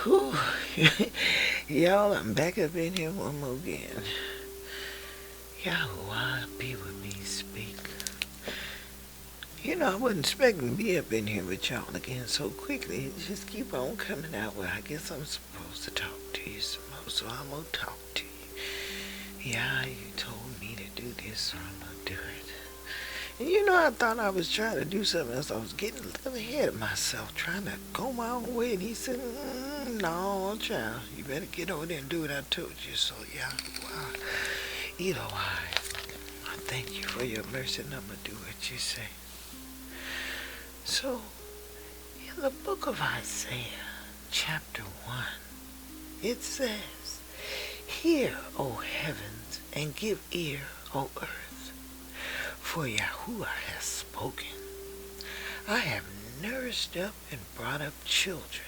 Whew. Y'all, I'm back up in here one more again. YHWH, be with me, speak. I wasn't expecting to be up in here with y'all again so quickly. It just keep on coming out. Well, I guess I'm supposed to talk to you some more, so I'm going to talk to you. Yeah, you told me to do this, so I'm going to do it. And I thought I was trying to do something else. I was getting a little ahead of myself, trying to go my own way. And he said, no, child, you better get over there and do what I told you. So, yeah, wow. Either way, I thank you for your mercy, and I'm going to do what you say. So, in the book of Isaiah, chapter 1, it says, hear, O heavens, and give ear, O earth, for YHWH has spoken. I have nourished up and brought up children,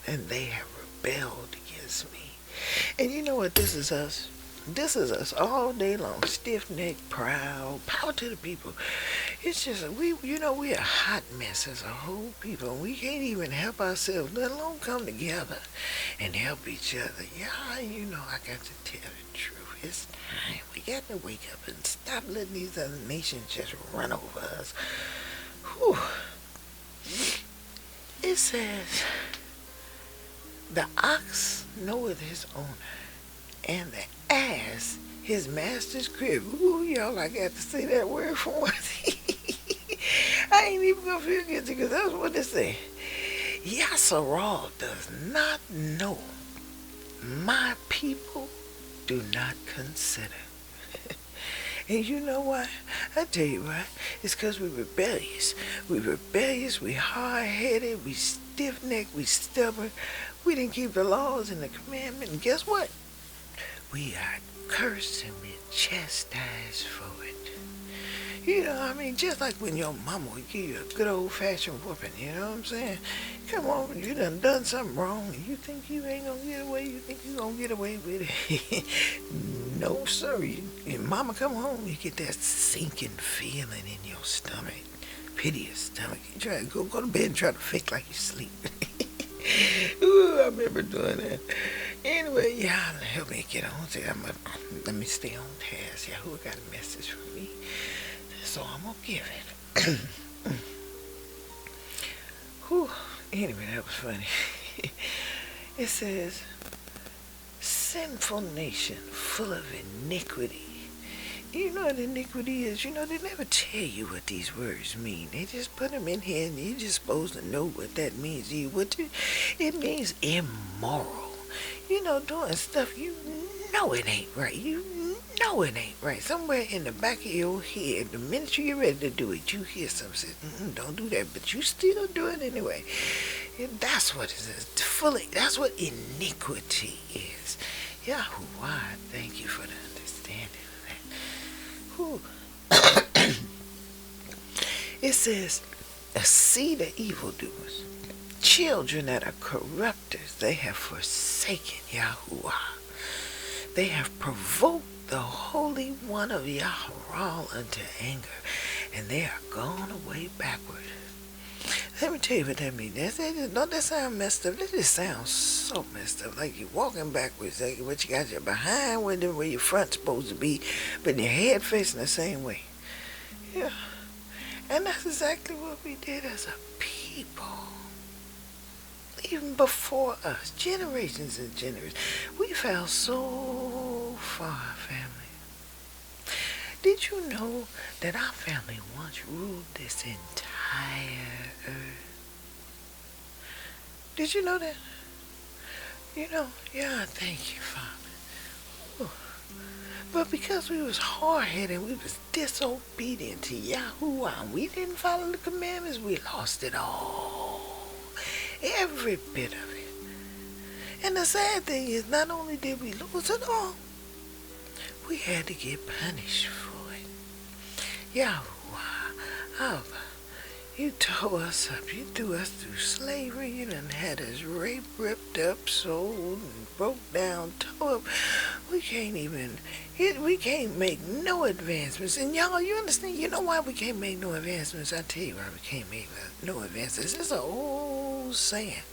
and they have rebelled against me. And you know what? This is us. This is us all day long, stiff-necked, proud, power to the people. It's just, we a hot mess as a whole people. We can't even help ourselves, let alone come together and help each other. Yeah, I got to tell the truth. It's time. We got to wake up and stop letting these other nations just run over us. Whew. It says, the ox knoweth his owner, and the ass his master's crib. Ooh, y'all, I got to say that word for once. I ain't even gonna feel guilty because that's what it say. Yis'eral does not know. My people do not consider. And you know why? I tell you why. It's because we're rebellious. We're rebellious, we hard-headed, we stiff-necked, we stubborn. We didn't keep the laws and the commandment. And guess what? We are cursed and we're chastised for it. Just like when your mama would give you a good old-fashioned whooping, you know what I'm saying? Come on, you done something wrong, and you think you ain't gonna get away, you think you gonna get away with it. No, sir. Your mama come home, you get that sinking feeling in your stomach, pity your stomach. You try to go to bed and try to fake like you sleep. Ooh, I remember doing that. Anyway, help me get on. Let me stay on task. Who got a message for me? So I'm going to give it. Whew. Anyway, that was funny. It says, sinful nation full of iniquity. You know what iniquity is? They never tell you what these words mean. They just put them in here and you're just supposed to know what that means. It means immoral. Doing stuff you know it ain't right. You know it ain't right. Somewhere in the back of your head, the minute you get ready to do it, you hear something say, don't do that, but you still do it anyway. And that's what it is. That's what iniquity is. YHWH, thank you for the understanding of that. It says, a seed of evildoers, children that are corrupters, they have forsaken YHWH. They have provoked the Holy One of Yis'eral unto anger, and they are gone away backward. Let me tell you what that means. Don't that sound messed up? That just sounds so messed up. Like you're walking backwards. Like what you got your behind where your front's supposed to be, but your head facing the same way. Yeah. And that's exactly what we did as a people. Even before us, generations and generations. We fell so far, family. Did you know that our family once ruled this entire earth? Did you know that? Thank you, Father. Ooh. But because we was hard-headed, we was disobedient to YHWH, and we didn't follow the commandments, we lost it all. Every bit of it. And the sad thing is, not only did we lose it all, we had to get punished for it. YHWH, you tore us up. You threw us through slavery. You done had us raped, ripped up, sold, and broke down, tore up. We can't make no advancements. And y'all, you understand? You know why we can't make no advancements? I tell you why we can't make no advancements. It's an old saying.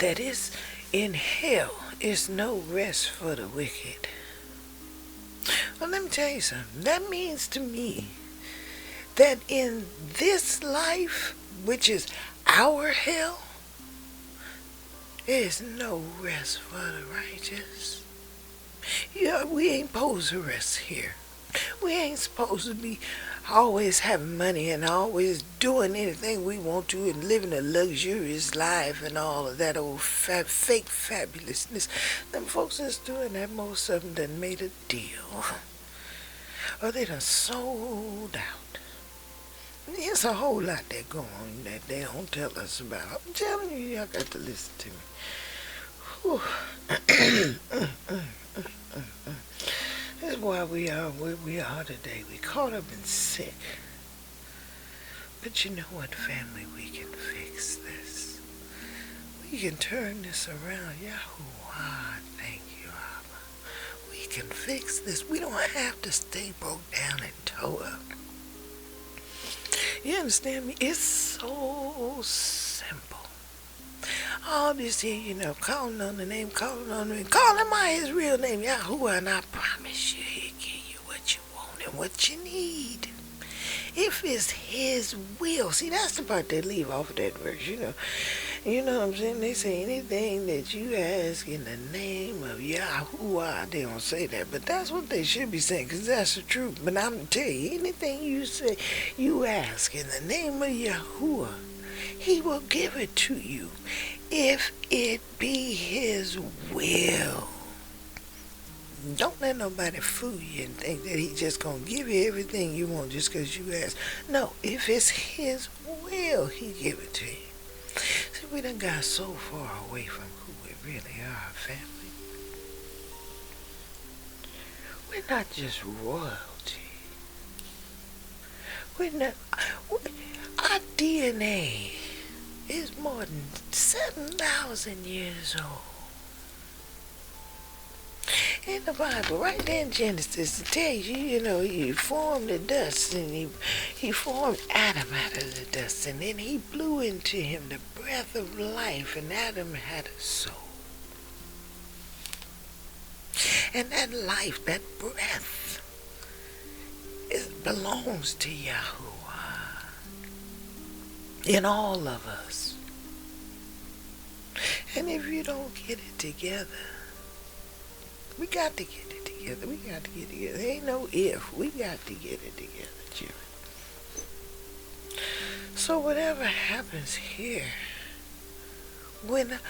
that is in hell is no rest for the wicked. Well, let me tell you something. That means to me that in this life, which is our hell, there is no rest for the righteous. Yeah, we ain't supposed to rest here. We ain't supposed to be always having money and always doing anything we want to and living a luxurious life and all of that old fake fabulousness. Them folks that's doing that, most of them done made a deal. Or they done sold out. There's a whole lot that going on that they don't tell us about. I'm telling you, y'all got to listen to me. That's why we are where we are today. We caught up and sick. But you know what, family? We can fix this. We can turn this around. YHWH, thank you, Abba. We can fix this. We don't have to stay broke down and toe up. You understand me? It's so simple. All this here, calling on the name, calling on the name, calling by his real name, YHWH, and I promise you, he'll give you what you want and what you need. If it's his will. See, that's the part they leave off of that verse, You know what I'm saying? They say anything that you ask in the name of YHWH. They don't say that, but that's what they should be saying, because that's the truth. But I'm going to tell you, anything you say, you ask in the name of YHWH, he will give it to you if it be his will. Don't let nobody fool you and think that he just going to give you everything you want just because you ask. No, if it's his will, he give it to you. See, we done got so far away from who we really are, family. We're not just royalty. Our DNA is more than 7,000 years old. In the Bible, right there in Genesis, it tells you, he formed the dust, and he formed Adam out of the dust, and then he blew into him the breath of life, and Adam had a soul. And that life, that breath, it belongs to YHWH in all of us. And if you don't get it together, we got to get it together. We got to get it together. There ain't no if. We got to get it together, children. So whatever happens here, when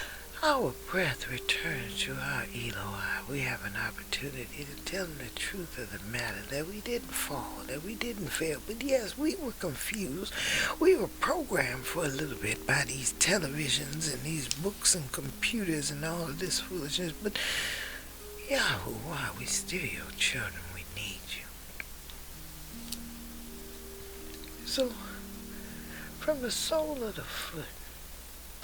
our breath returns to our Eloi, we have an opportunity to tell them the truth of the matter, that we didn't fall, that we didn't fail. But yes, we were confused. We were programmed for a little bit by these televisions and these books and computers and all of this foolishness. But YHWH, we still your children. We need you. So, from the sole of the foot,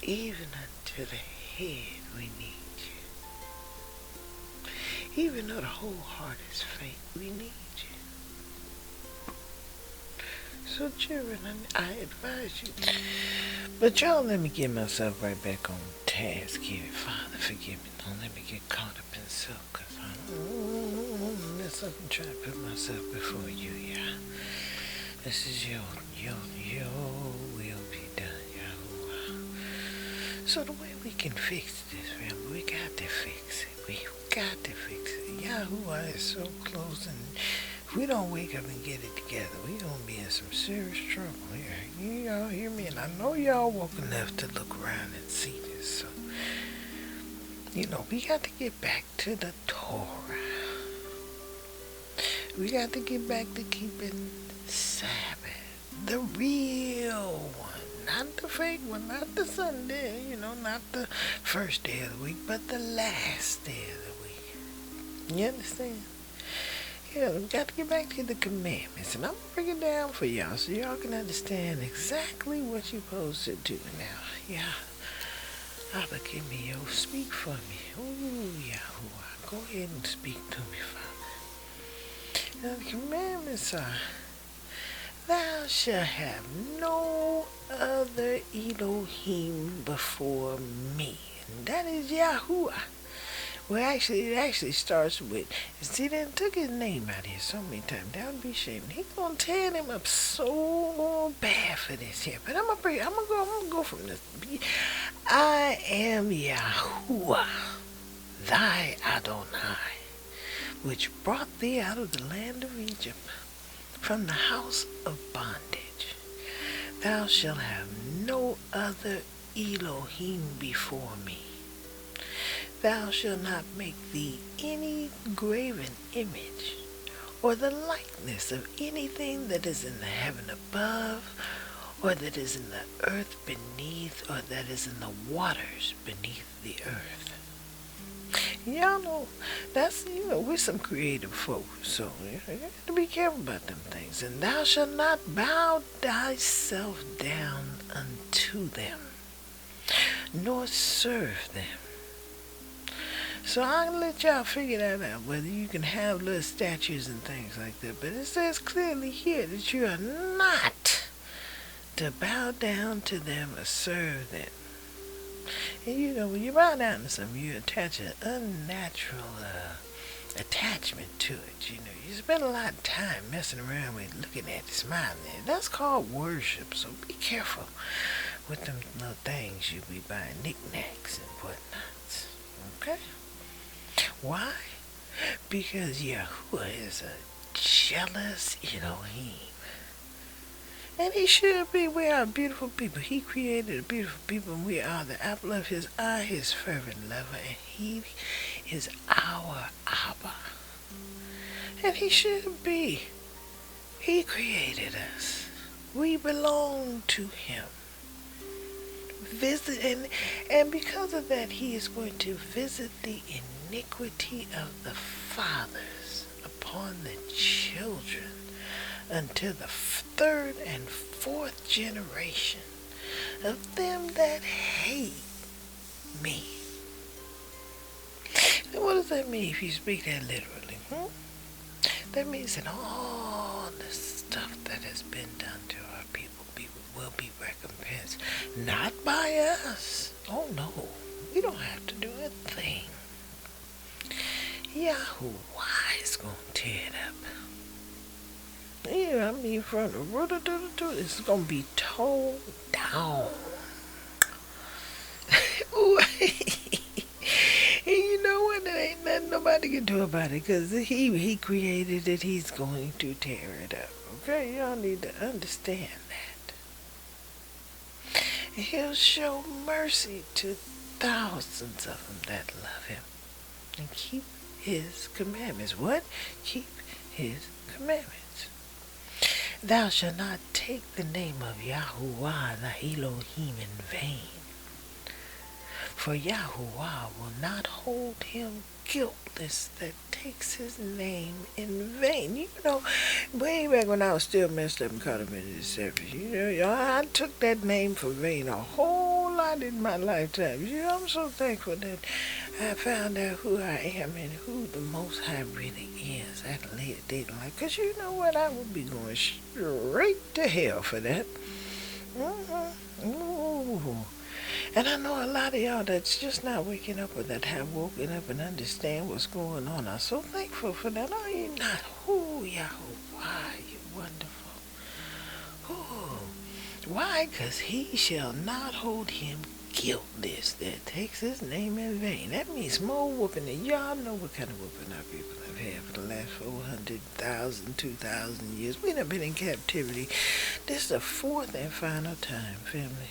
even unto the head, we need you. Even though the whole heart is faint, we need you. So, children, I advise you. But y'all, let me get myself right back on task here. Father, forgive me. Don't let me get caught up in self, because I mess up and try to put myself before you, This is your will be done, YHWH. So the way we can fix this, family, we got to fix it. We got to fix it. YHWH is so close, and if we don't wake up and get it together, we're going to be in some serious trouble here. Y'all hear me? And I know y'all woke enough to look around and see this, so we got to get back to the Torah. We got to get back to keeping Sabbath, the real one, not the fake one, not the Sunday, not the first day of the week, but the last day of the week. You understand? Yeah, we got to get back to the commandments, and I'm going to break it down for y'all so y'all can understand exactly what you're supposed to do now. Abba, give me speak for me. Ooh, YHWH, go ahead and speak to me, Father. Now, the commandments are, Thou shalt have no other Elohim before me. And that is Yahuwah. Well, actually, it actually starts with, see, they took his name out here so many times. That would be shame. He's gonna tear him up so bad for this here. But I'm gonna go from this. I am Yahuwah, thy Adonai, which brought thee out of the land of Egypt, from the house of bondage. Thou shalt have no other Elohim before me. Thou shalt not make thee any graven image, or the likeness of anything that is in the heaven above, or that is in the earth beneath, or that is in the waters beneath the earth. Y'all know, that's, we're some creative folks, so you have to be careful about them things. And thou shalt not bow thyself down unto them, nor serve them. So I'll let y'all figure that out, whether you can have little statues and things like that. But it says clearly here that you are not to bow down to them or serve them. And when you bow down to something, you attach an unnatural attachment to it. You spend a lot of time messing around with looking at it, smiling at it. That's called worship, so be careful with them little things you be buying, knickknacks and whatnots. Okay? Why? Because Yahuwah is a jealous Elohim. And he should be. We are beautiful people. He created a beautiful people, and we are the apple of his eye, his fervent lover, and he is our Abba. And he should be. He created us. We belong to him. And because of that, he is going to visit the iniquity of the fathers upon the children until the third and fourth generation of them that hate me. And what does that mean if you speak that literally? That means that all the stuff that has been done to our people will be recompensed. Not by us. Oh no, we don't have to do a thing. Yahuwah is going to tear it up. Yeah, from the root of the it's going to be towed down. And you know what? There ain't nothing nobody can do about it, because he created it. He's going to tear it up. Okay? Y'all need to understand that. And he'll show mercy to thousands of them that love him and keep his commandments. What? Keep his commandments. Thou shalt not take the name of Yahuwah thy Elohim in vain. For Yahuwah will not hold him guiltless that takes his name in vain. Way back when I was still messed up and caught up in this service, I took that name for vain a whole lot in my lifetime. I'm so thankful that I found out who I am and who the Most High really is at a later date in life. Because you know what? I would be going straight to hell for that. Ooh. And I know a lot of y'all that's just not waking up or that have woken up and understand what's going on. I'm so thankful for that. Are you not? Oh, Yahuwah, you're wonderful. Oh, why? Because he shall not hold him guiltless that takes his name in vain. That means more whooping. And y'all know what kind of whooping our people have had for the last 400,000, 2,000 years. We done been in captivity. This is the fourth and final time, family.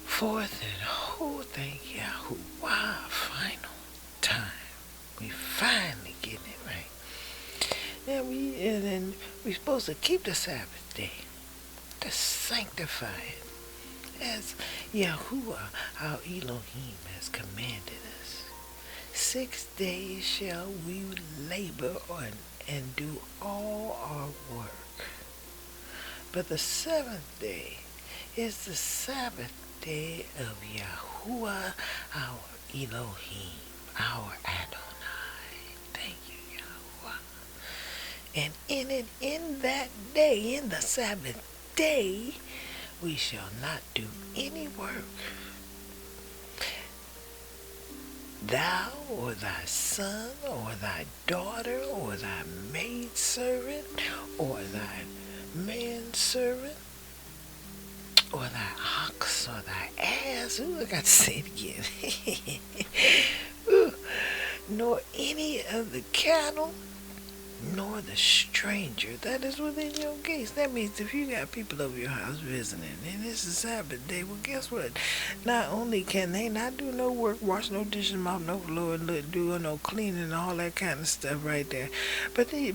Fourth and thank Yahuwah, final time. We finally getting it right. And then we're supposed to keep the Sabbath day, to sanctify it, as Yahuwah, our Elohim, has commanded us. 6 days shall we labor and do all our work. But the seventh day is the Sabbath day of Yahuwah, our Elohim, our Adonai. Thank you, Yahuwah. And in that day, in the Sabbath day, we shall not do any work. Thou or thy son or thy daughter or thy maidservant or thy manservant or thy ox or thy ass. Ooh, I got to say it again. Ooh, nor any of the cattle, nor the stranger that is within your gates. That means if you got people over your house visiting and it's a Sabbath day, well, guess what? Not only can they not do no work, wash no dishes, mop no floor, do no cleaning and all that kind of stuff right there, but they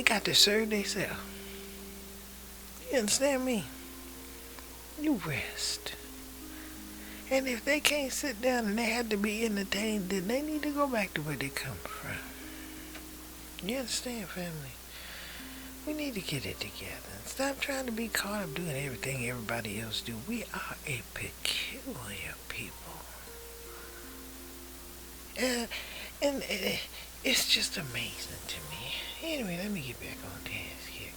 got to serve themselves. You understand me? You rest. And if they can't sit down and they have to be entertained, then they need to go back to where they come from. You understand, family? We need to get it together and stop trying to be caught up doing everything everybody else do. We are a peculiar people. And it's just amazing to me. Anyway, let me get back on task here.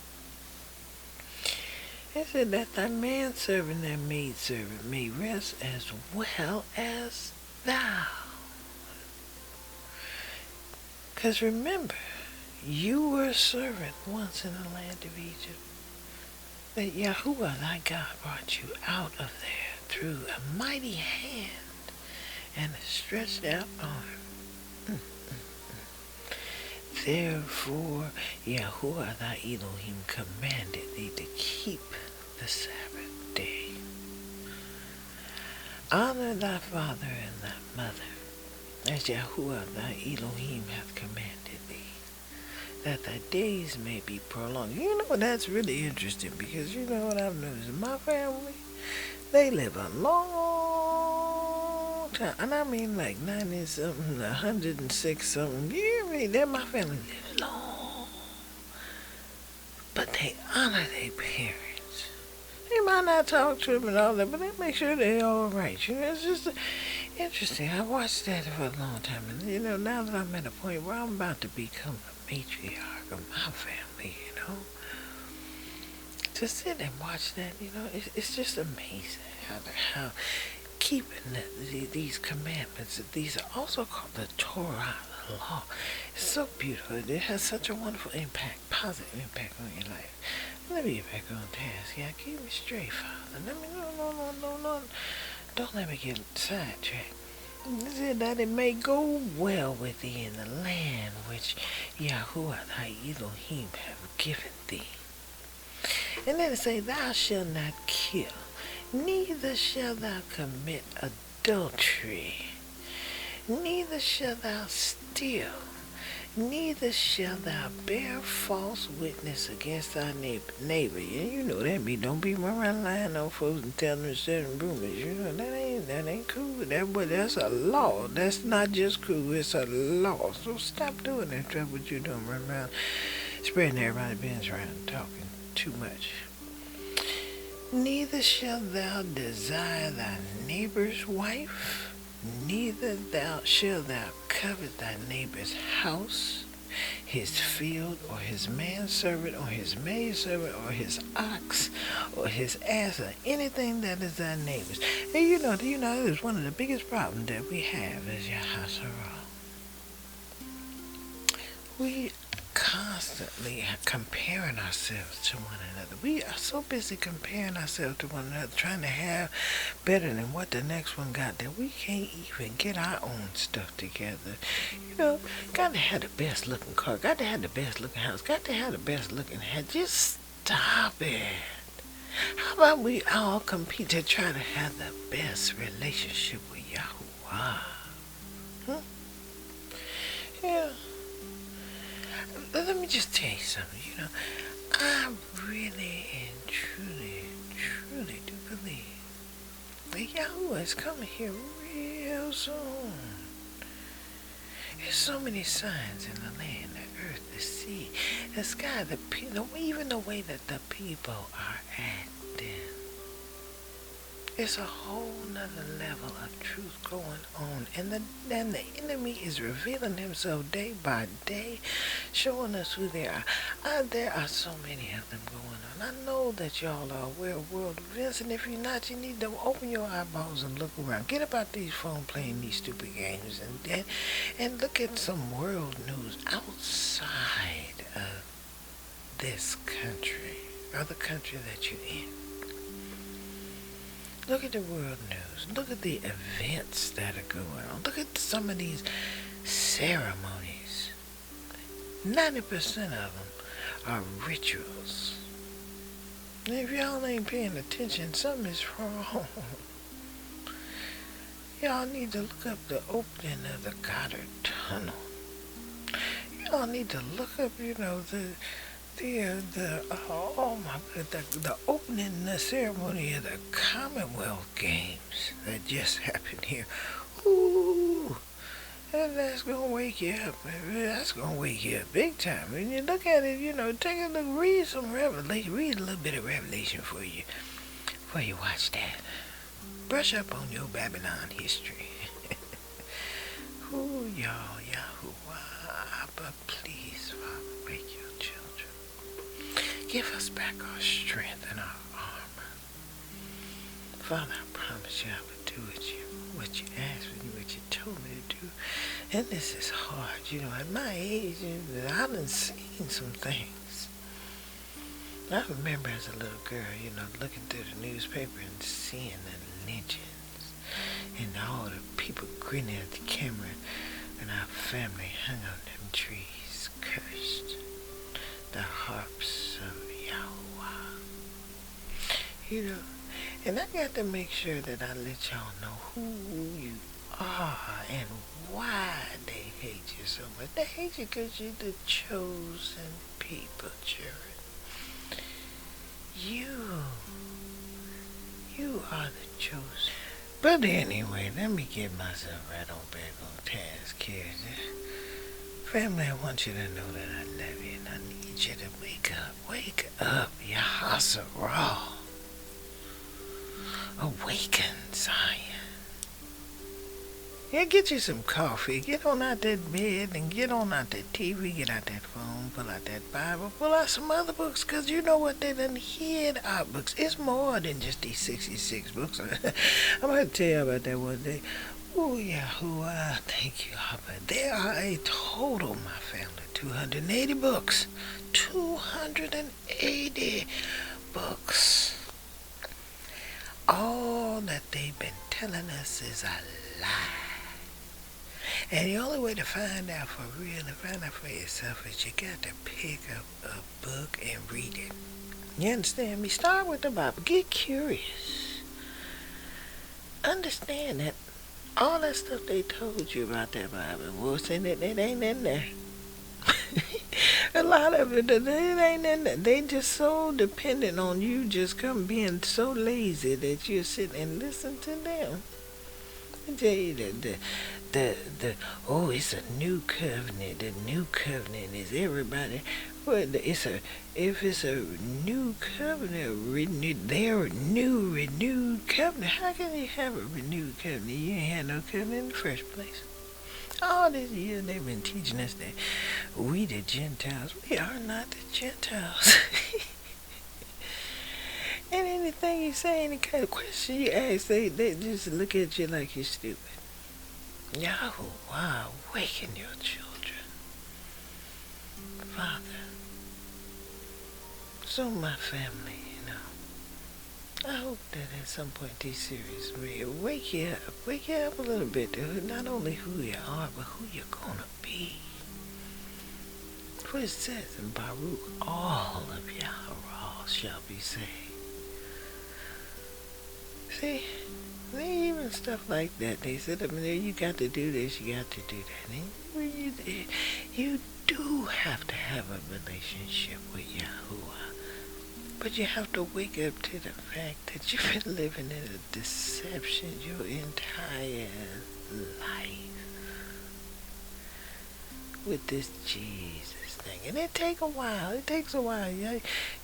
It said that thy manservant and maidservant may rest as well as thou. Because remember, you were a servant once in the land of Egypt. That Yahuwah thy God brought you out of there through a mighty hand and a stretched out arm. Therefore Yahuwah thy Elohim commanded thee to keep the Sabbath day. Honor thy father and thy mother, as Yahuwah thy Elohim hath commanded thee, that thy days may be prolonged. You know, that's really interesting, because you know what I've noticed? My family, they live a long time. And I mean like 90-something, 106-something. You hear me? That my family lives long. But they honor their parents. They might not talk to them and all that, but they make sure they're all right. You know, it's just interesting. I watched that for a long time. And, you know, now that I'm at a point where I'm about to become a matriarch of my family, you know, to sit and watch that, you know, it's just amazing how keeping these commandments, these are also called the Torah, the law. It's so beautiful. It has such a wonderful impact, positive impact on your life. Let me get back on task. Yeah, keep me straight, Father. No. Don't let me get sidetracked. It said that it may go well with thee in the land which Yahuwah thy Elohim have given thee. And then it say, thou shalt not kill, neither shalt thou commit adultery, neither shalt thou steal, neither shalt thou bear false witness against thy neighbor. You know that means don't be around lying on folks and telling them certain rumors. You know that ain't cool. That's a law. That's not just cool. It's a law. So stop doing that stuff. What you doing? Run around spreading everybody's business around, talking too much. Neither shalt thou desire thy neighbor's wife. Neither shalt thou covet thy neighbor's house, his field, or his manservant, or his maidservant, or his ox, or his ass, or anything that is thy neighbor's. And you know, that is one of the biggest problems that we have is Yis'eral. We constantly comparing ourselves to one another. We are so busy comparing ourselves to one another, trying to have better than what the next one got, that we can't even get our own stuff together. You know, got to have the best looking car, got to have the best looking house, got to have the best looking hat. Just stop it. How about we all compete to try to have the best relationship with Yahuwah? Yeah. Let me just tell you something, you know. I really and truly do believe that Yahuwah is coming here real soon. There's so many signs in the land, the earth, the sea, the sky, even the way that the people are acting. It's a whole nother level of truth going on. And the enemy is revealing himself day by day, showing us who they are. There are so many of them going on. I know that y'all are aware of world events, and if you're not, you need to open your eyeballs and look around. Get about these phones playing these stupid games and look at some world news outside of this country or the country that you're in. Look at the world news. Look at the events that are going on. Look at some of these ceremonies. 90% of them are rituals. And if y'all ain't paying attention, something is wrong. Y'all need to look up the opening of the Goddard Tunnel. Y'all need to look up, the opening the ceremony of the Commonwealth Games that just happened here. Ooh, and that's gonna wake you up. That's gonna wake you up big time. When you look at it, take a look, read some Revelation, read a little bit of Revelation for you watch that. Brush up on your Babylon history. Ooh, y'all, Yahuwah, but please, Father, wake your children. Give us back our strength and our armor. Father, I promise you I would do what you asked me, what you told me to do. And this is hard. At my age, I've done seen some things. I remember as a little girl, looking through the newspaper and seeing the lynchings and all the people grinning at the camera and our family hung on them trees, cursed. The harps of Yahweh. And I got to make sure that I let y'all know who you are and why they hate you so much. They hate you because you're the chosen people, children. You are the chosen. But anyway, let me get myself right on back on task here. Family, I want you to know that I love you and I need you to wake up. Wake up, Yis'eral. Awaken, Zion. Yeah, get you some coffee. Get on out that bed and get on out that TV. Get out that phone. Pull out that Bible. Pull out some other books. Because you know what? They done hid our books. It's more than just these 66 books. I'm going to tell you about that one day. Oh, Yahuwah. Thank you, Abba. There are a total, my family, 280 books. 280 books. All that they've been telling us is a lie. And the only way to find out for real, to find out for yourself, is you got to pick up a book and read it. You understand me? Start with the Bible. Get curious. Understand that all that stuff they told you about that Bible, what's in it, it ain't in there. A lot of it ain't in there. They just so dependent on you just being so lazy that you sit and listen to them. I tell you it's a new covenant. The new covenant is everybody. If it's a new covenant, renewed covenant. How can you have a renewed covenant? You ain't had no covenant in the first place. All these years they've been teaching us that we the Gentiles, we are not the Gentiles. And anything you say, any kind of question you ask, they just look at you like you're stupid. Yahuwah, awaken your children. Father. So my family, I hope that at some point this series may wake you up a little bit to not only who you are, but who you're gonna be. For it says in Baruch, all of Yahweh shall be saved. See, even stuff like that, they said, you got to do this, you got to do that. And you do have to have a relationship with Yahuwah. But you have to wake up to the fact that you've been living in a deception your entire life with this Jesus everything. And it take a while. It takes a while.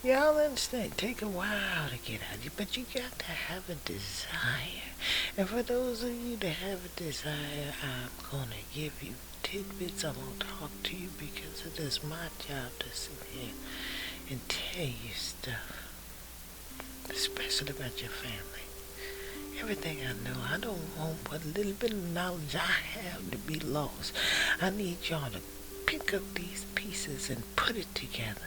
Y'all understand? It take a while to get out of it. But you got to have a desire. And for those of you that have a desire, I'm going to give you tidbits. I'm going to talk to you because it is my job to sit here and tell you stuff. Especially about your family. Everything I know, I don't want what little bit of knowledge I have to be lost. I need y'all to pick up these pieces and put it together.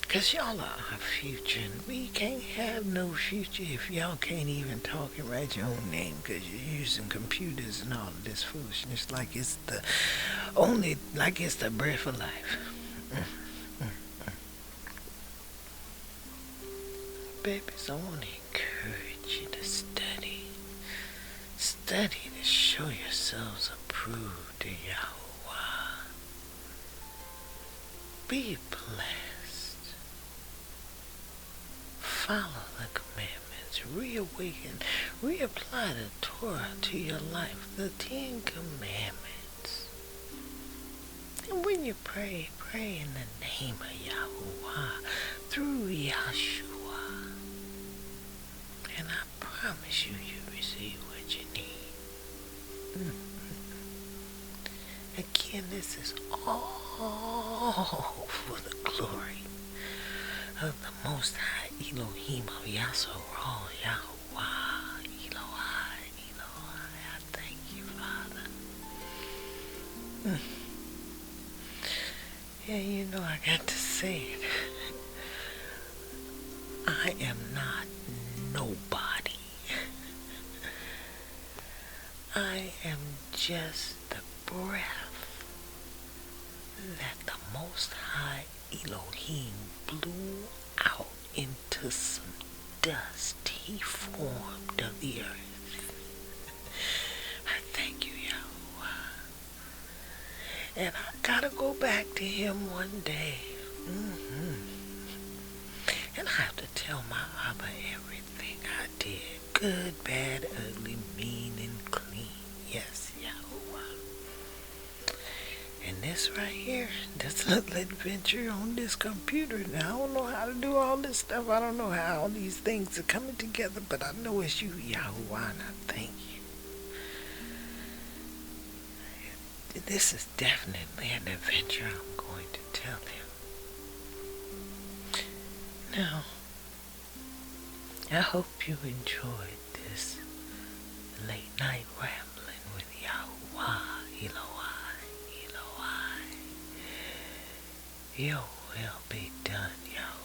Because y'all are our future, and we can't have no future if y'all can't even talk and write your own name because you're using computers and all of this foolishness like it's the breath of life. Babies, I want to encourage you to study. Study to show yourselves approved to YHWH. Be blessed. Follow the commandments. Reawaken. Reapply the Torah to your life. The 10 Commandments. And when you pray, pray in the name of YHWH through Yeshua. And I promise you, you receive what you need. Again, this is all for the glory of the Most High Elohim of Yis'eral, YHWH, Elohai, Elohai. I thank you, Father. Yeah, you know I got to say it. I am not nobody. I am just the breath that the Most High Elohim blew out into some dust he formed of the earth. I thank you, YHWH. And I gotta go back to him one day. And I have to tell my Abba everything I did. Good, bad, ugly, mean, and clean. Yes, YHWH. And this right here, this little adventure on this computer. Now, I don't know how to do all this stuff. I don't know how all these things are coming together, but I know it's you, YHWH, and I thank you. This is definitely an adventure I'm going to tell him. Now, I hope you enjoyed this late night rambling with YHWH, Elohai, Elohai. Your will be done, YHWH.